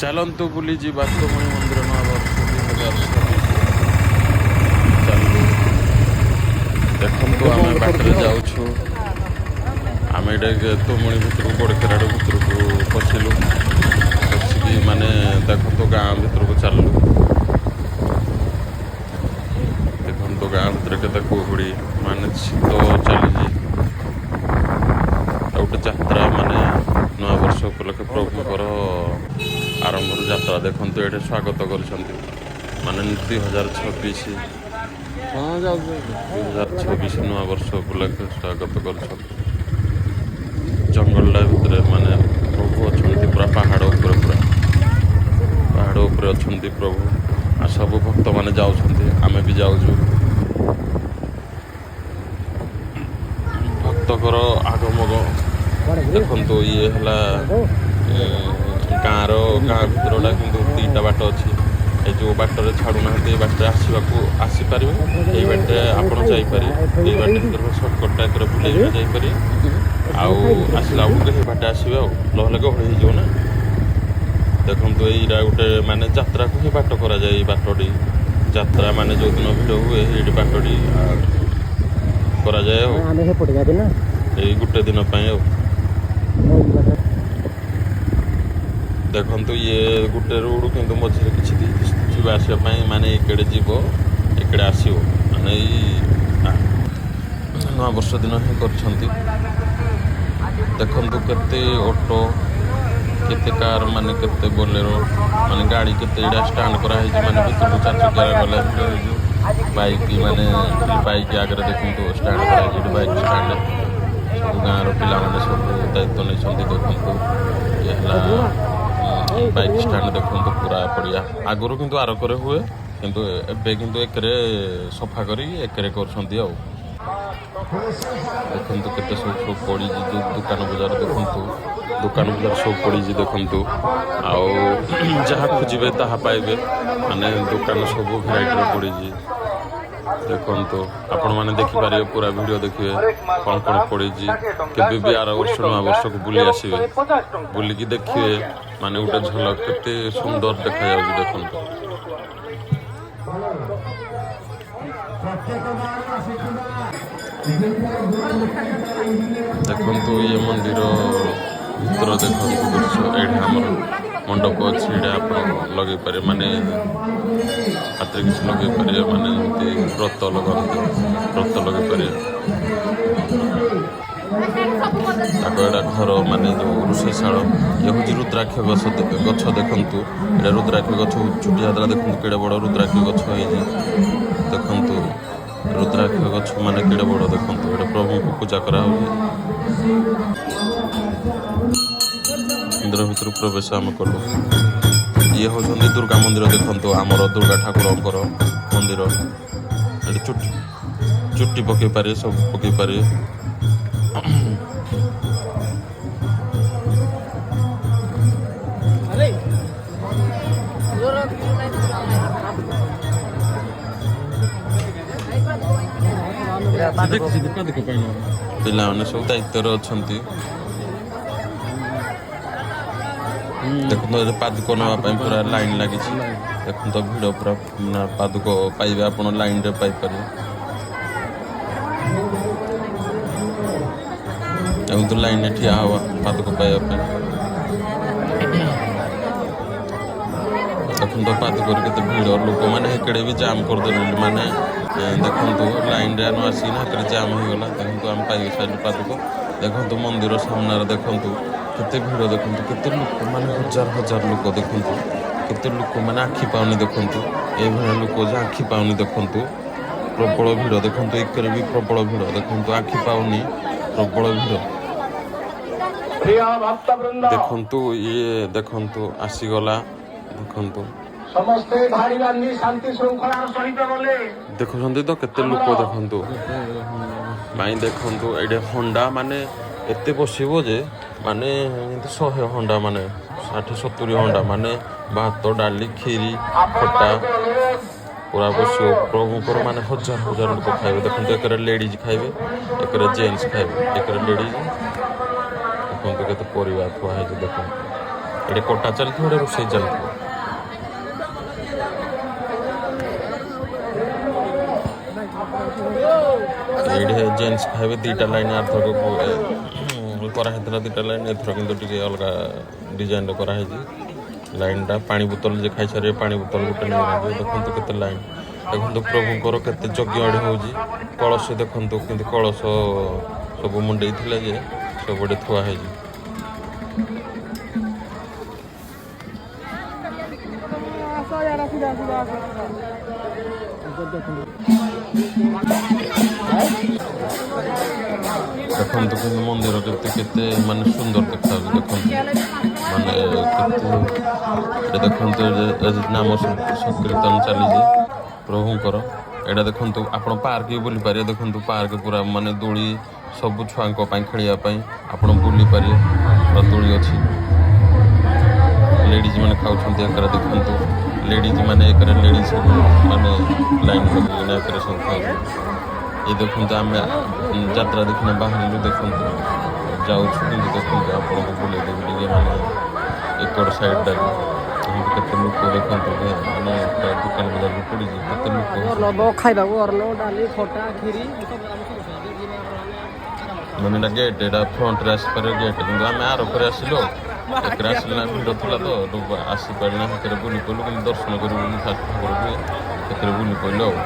ଚାଲନ୍ତୁ ବୁଲିଯିବା ତୁମଣି ମନ୍ଦିର ନୂଆବର୍ଷ 2024 ଚାଲୁ। ଦେଖନ୍ତୁ ଆମେ ବାଟରେ ଯାଉଛୁ। ଆମେ ଏଇଟା ତୁମଣି ଭିତରକୁ ବଡ଼କେରାଡ଼ ଭିତରକୁ ପଶିଲୁ। ପଶିକି ମାନେ ଦେଖନ୍ତୁ ଗାଁ ଭିତରକୁ ଚାଲିଲୁ। ଦେଖନ୍ତୁ ଗାଁ ଭିତରେ କେତେ କୁହୁଡ଼ି ମାନେ ଶୀତ ଚାଲିଛି। ଆଉ ଗୋଟେ ଯାତ୍ରା ମାନେ ନୂଆବର୍ଷ ଉପଲକ୍ଷେ ପ୍ରଭୁଙ୍କର ଆରମ୍ଭରୁ ଯାତ୍ରା ଦେଖନ୍ତୁ ଏଠି ସ୍ୱାଗତ କରିଛନ୍ତି ମାନେ 2026 ନୂଆବର୍ଷ ଉପଲକ୍ଷେ ସ୍ୱାଗତ କରିଛନ୍ତି। ଜଙ୍ଗଲଟା ଭିତରେ ମାନେ ପ୍ରଭୁ ଅଛନ୍ତି ପୁରା ପାହାଡ଼ ଉପରେ ଅଛନ୍ତି ପ୍ରଭୁ। ଆଉ ସବୁ ଭକ୍ତମାନେ ଯାଉଛନ୍ତି, ଆମେ ବି ଯାଉଛୁ। ଭକ୍ତଙ୍କର ଆଗମନ ଦେଖନ୍ତୁ। ଇଏ ହେଲା ଗାଁ ଭିତରଟା କିନ୍ତୁ ଦୁଇଟା ବାଟ ଅଛି। ଏ ଯେଉଁ ବାଟରେ ଛାଡ଼ୁନାହାନ୍ତି ଏ ବାଟରେ ଆସିପାରିବେ, ଏଇ ବାଟରେ ଆପଣ ଯାଇପାରିବେ। ଏଇ ବାଟ ଭିତରେ ସର୍ଟକଟ୍ ଟାଇପ୍ରେ ବୁଲେଇକି ଯାଇପାରିବେ। ଆଉ ଆସିଲା ବେଳକୁ ଏଇ ବାଟେ ଆସିବେ, ଆଉ ନହେଲେ ଗହଳି ହେଇଯିବ ନା। ଦେଖନ୍ତୁ ଏଇଟା ଗୋଟେ ମାନେ ଯାତ୍ରାକୁ ହିଁ ବାଟ କରାଯାଏ। ଏଇ ବାଟଟି ଯାତ୍ରା ମାନେ ଯେଉଁଦିନ ଭିଡ଼ ହୁଏ ଏଇଠି ବାଟଟି କରାଯାଏ ଆଉ ଏଇ ଗୋଟେ ଦିନ ପାଇଁ ଆଉ। ଦେଖନ୍ତୁ ଇଏ ଗୋଟେ ରୋଡ଼ କିନ୍ତୁ ମଝିରେ କିଛି ଯିବା ଆସିବା ପାଇଁ ମାନେ ଏକଡ଼େ ଯିବ ଏକଡ଼େ ଆସିବ ମାନେ ଏଇ ନୂଆବର୍ଷ ଦିନ ହିଁ କରିଛନ୍ତି। ଦେଖନ୍ତୁ କେତେ ଅଟୋ, କେତେ କାର୍, ମାନେ କେତେ ବୋଲେରୋ, ମାନେ ଗାଡ଼ି କେତେ ଏଇଟା ଷ୍ଟାଣ୍ଡ କରାହେଇଛି। ମାନେ ଭିତରକୁ 4 ଚକିଆରେ ଗଲେ ଭିଡ଼ ହେଇଯିବ। ବାଇକ୍ ମାନେ ବାଇକ୍ ଆଗରେ ଦେଖନ୍ତୁ ଷ୍ଟାଣ୍ଡ କରାହେଇଛି। ଏଠି ବାଇକ୍ ଷ୍ଟାଣ୍ଡ ସବୁ ଗାଁର ପିଲାମାନେ ସବୁ ଦାୟିତ୍ୱ ନେଇଛନ୍ତି। ଦେଖନ୍ତୁ ଇଏ ହେଲା ବାଇକ୍ ଷ୍ଟାଣ୍ଡ ଦେଖନ୍ତୁ ପୁରା ବଢ଼ିଆ। ଆଗରୁ କିନ୍ତୁ ଆରକରେ ହୁଏ, କିନ୍ତୁ ଏବେ କିନ୍ତୁ ଏକରେ ସଫା କରି ଏକରେ କରୁଛନ୍ତି ଆଉ। ଦେଖନ୍ତୁ କେତେ ସବୁ ପଡ଼ିଛି ଦୋକାନ ବଜାର। ଦେଖନ୍ତୁ ଦୋକାନ ବଜାର ସବୁ ପଡ଼ିଛି ଦେଖନ୍ତୁ। ଆଉ ଯାହା ଖୋଜିବେ ତାହା ପାଇବେ, ମାନେ ଦୋକାନ ସବୁ ଭେରାଇଟିର ପଡ଼ିଛି। ଦେଖନ୍ତୁ ଆପଣମାନେ ଦେଖିପାରିବେ, ପୁରା ଭିଡ଼ିଓ ଦେଖିବେ କ'ଣ କ'ଣ ପଡ଼ିଛି। କେବେ ବି ଆର ବର୍ଷ ନୂଆବର୍ଷକୁ ବୁଲି ଆସିବେ, ବୁଲିକି ଦେଖିବେ ମାନେ ଗୋଟେ ଝଲକ କେତେ ସୁନ୍ଦର ଦେଖାଯାଉଛି। ଦେଖନ୍ତୁ ଦେଖନ୍ତୁ ଇଏ ମନ୍ଦିର ଭିତର ଦେଖନ୍ତୁ ଦୃଶ୍ୟ। ଏଇଠି ଆମର ମଣ୍ଡପ ଅଛି, ଏଇଟା ଆପଣ ଲଗେଇ ପାରିବେ, ମାନେ ହାତରେ କିଛି ଲଗେଇ ପାରିବେ, ମାନେ ଯେମିତି ବ୍ରତ ଲଗାନ୍ତି ବ୍ରତ ଲଗେଇ ପାରିବେ। ତାକୁ ଏଇଟା ଘର ମାନେ ଯେଉଁ ରୋଷେଇଶାଳ। ଇଏ ହେଉଛି ରୁଦ୍ରାକ୍ଷ ଗଛ ଦେଖନ୍ତୁ। ଏଇଟା ରୁଦ୍ରାକ୍ଷ ଗଛ ଛୋଟିଆ ଯାତ୍ରା ଦେଖନ୍ତୁ କେଡ଼େ ବଡ଼ ରୁଦ୍ରାକ୍ଷ ଗଛ ହେଇଛି। ଦେଖନ୍ତୁ ରୁଦ୍ରାକ୍ଷ ଗଛ ମାନେ କେଡ଼େ ବଡ଼ ଦେଖନ୍ତୁ। ଏଇଟା ପ୍ରଭୁଙ୍କୁ ପୂଜା କରାହେଉଛି। ମନ୍ଦିର ଭିତରୁ ପ୍ରବେଶ ଆମେ କଲୁ। ଇଏ ହେଉଛନ୍ତି ଦୁର୍ଗା ମନ୍ଦିର ଦେଖନ୍ତୁ, ଆମର ଦୁର୍ଗା ଠାକୁରଙ୍କର ମନ୍ଦିର। ଏଠି ଚୁଟି ପକେଇ ପାରିବେ, ସବୁ ପକେଇ ପାରିବେ। ପିଲାମାନେ ସବୁ ଦାୟିତ୍ୱରେ ଅଛନ୍ତି। ଦେଖନ୍ତୁ ଏଠି ପାଦୁକ ନେବା ପାଇଁ ପୁରା ଲାଇନ୍ ଲାଗିଛି। ଦେଖନ୍ତୁ ଭିଡ଼ ପୁରା ପାଦୁକ ପାଇବେ ଆପଣ ଲାଇନ୍ରେ ପାଇପାରିବେ। ଏମିତି ଲାଇନ୍ରେ ଠିଆ ହେବା ପାଦୁକ ପାଇବା ପାଇଁ। ଦେଖନ୍ତୁ ପାଦୁକରେ କେତେ ଭିଡ଼, ଲୋକମାନେ ଏକଡ଼େ ବି ଜାମ୍ କରିଦେଲେ। ମାନେ ଦେଖନ୍ତୁ ଲାଇନ୍ରେ ନ ଆସିକିନା ହାତରେ ଜାମ୍ ହେଇଗଲା। ଦେଖନ୍ତୁ ଆମେ ପାଇ ସାରିଲୁ ପାଦୁକ। ଦେଖନ୍ତୁ ମନ୍ଦିର ସାମ୍ନାରେ ଦେଖନ୍ତୁ କେତେ ଭିଡ଼, ଦେଖନ୍ତୁ କେତେ ଲୋକ, ମାନେ ହଜାର ହଜାର ଲୋକ। ଦେଖନ୍ତୁ କେତେ ଲୋକ, ମାନେ ଆଖି ପାଉନି। ଦେଖନ୍ତୁ ଏଇଭଳିଆ ଲୋକ ଯେ ଆଖି ପାଉନି। ଦେଖନ୍ତୁ ପ୍ରବଳ ଭିଡ଼। ଦେଖନ୍ତୁ ଏକରେ ବି ପ୍ରବଳ ଭିଡ଼। ଦେଖନ୍ତୁ ଆଖି ପାଉନି, ପ୍ରବଳ ଭିଡ଼। ଦେଖନ୍ତୁ ଇଏ ଦେଖନ୍ତୁ ଆସିଗଲା। ଦେଖନ୍ତୁ ସମସ୍ତେ ଧାଡ଼ି ବାନ୍ଧି ଶାନ୍ତି ଶୃଙ୍ଖଳାର ସହିତ ଗଲେ। ଦେଖୁଛନ୍ତି ତ କେତେ ଲୋକ ଦେଖନ୍ତୁ ମାଇଁ। ଦେଖନ୍ତୁ ଏଇଟା ହଣ୍ଡା ମାନେ ଏତେ ବସିବ ଯେ ମାନେ 100 ହଣ୍ଡା, ମାନେ 60-70 ହଣ୍ଡା, ମାନେ ଭାତ ଡାଲି କ୍ଷୀରି ଖଟା ପୁରା ବସିବ। ପ୍ରଭୁଙ୍କର ମାନେ ହଜାର ହଜାର ଲୋକ ଖାଇବେ। ଦେଖନ୍ତୁ ଏକରେ ଲେଡ଼ିଜ୍ ଖାଇବେ, ଏକରେ ଜେଣ୍ଟସ୍ ଖାଇବେ, ଏକରେ ଲେଡ଼ିଜ୍। ଦେଖନ୍ତୁ କେତେ ପରିବା ଥୁଆ ହେଇଛି। ଦେଖନ୍ତୁ ଏଠି କଟା ଚାଲିଥିବ ଏଠି ରୋଷେଇ ଚାଲିଥିବ। ଏଇଠି ଜେଣ୍ଟସ୍ ଖାଇବେ 2ଟା ଲାଇନ୍ ଆରଥରକ କରାହେଇଥିଲା 2ଟା ଲାଇନ୍ ଏଥର କିନ୍ତୁ ଟିକେ ଅଲଗା ଡିଜାଇନ୍ରେ କରାହେଇଛି ଲାଇନ୍ଟା। ପାଣି ବୋତଲ ଯେ ଖାଇସାରିବେ ପାଣି ବୋତଲ ଗୋଟେ ନେଇଯାଆନ୍ତି। ଦେଖନ୍ତୁ କେତେ ଲାଇନ୍, ଦେଖନ୍ତୁ ପ୍ରଭୁଙ୍କର କେତେ ଯଜ୍ଞ ଏଠି ହେଉଛି। କଳସ ଦେଖନ୍ତୁ କିନ୍ତୁ କଳସ ସବୁ ମୁଣ୍ଡେଇ ଥିଲେ ଯେ ସବୁଆଡ଼େ ଥୁଆ ହେଇଛି। ଦେଖନ୍ତୁ କିନ୍ତୁ ମନ୍ଦିର କେତେ ମାନେ ସୁନ୍ଦର ଦେଖାଯାଉଛି। ଦେଖନ୍ତୁ ମାନେ କେତେ ଦେଖନ୍ତୁ ନାମ ସଂକୀର୍ତ୍ତନ ଚାଲିଛି ପ୍ରଭୁଙ୍କର। ଏଇଟା ଦେଖନ୍ତୁ ଆପଣ ପାର୍କ ବି ବୁଲି ପାରିବେ। ଦେଖନ୍ତୁ ପାର୍କ ପୁରା ମାନେ ଦୋଳି ସବୁ ଛୁଆଙ୍କ ପାଇଁ ଖେଳିବା ପାଇଁ ଆପଣ ବୁଲି ପାରିବେ। ପୁରା ଦୋଳି ଅଛି। ଲେଡ଼ିଜ୍ ମାନେ ଖାଉଛନ୍ତି ଏକରେ ଦେଖନ୍ତୁ। ଲେଡ଼ିଜ୍ ମାନେ ଏକରେ ଲେଡ଼ିଜ୍ ସବୁ ମାନେ ଲାଇନ୍ ଲଗେଇକିନା ଏକରେ ସବୁ ଖାଉଛନ୍ତି। ଏ ଦେଖନ୍ତୁ ଆମେ ଯାତ୍ରା ଦେଖିନା ବାହାରିଲୁ। ଦେଖନ୍ତୁ ଯାଉଛୁ କିନ୍ତୁ ଦେଖନ୍ତୁ ଆପଣଙ୍କୁ ବୁଲେଇ ଦେବି ଟିକେ ମାନେ ଏକର ସାଇଡ଼୍ଟାକୁ। କେତେ ଲୋକ ଦେଖନ୍ତୁ ମାନେ ଦୋକାନ ବଜାର ବି ପଡ଼ିଛି। କେତେ ଲୋକ ଖାଇବାକୁ ଅର୍ଣ୍ଣ ଡାଲି ଖଟା କ୍ଷୀରି ମାନେ ଏଇଟା ଗେଟ୍, ଏଇଟା ଫ୍ରଣ୍ଟରେ ଆସିପାରିବ ଗେଟ୍, କିନ୍ତୁ ଆମେ ଆରପରେ ଆସିଲୁ। ଏକରେ ଆସିଲେ ନା ଭିଡ଼ ଥିଲା ତ ଆସିପାରିଲା। ସେଥିରେ ବୁଲି ପଡ଼ିଲୁ କିନ୍ତୁ ଦର୍ଶନ କରିବୁ ଫାଷ୍ଟ ଠାକୁରକୁ ସେଥିରେ ବୁଲି ପଡ଼ିଲୁ ଆଉ।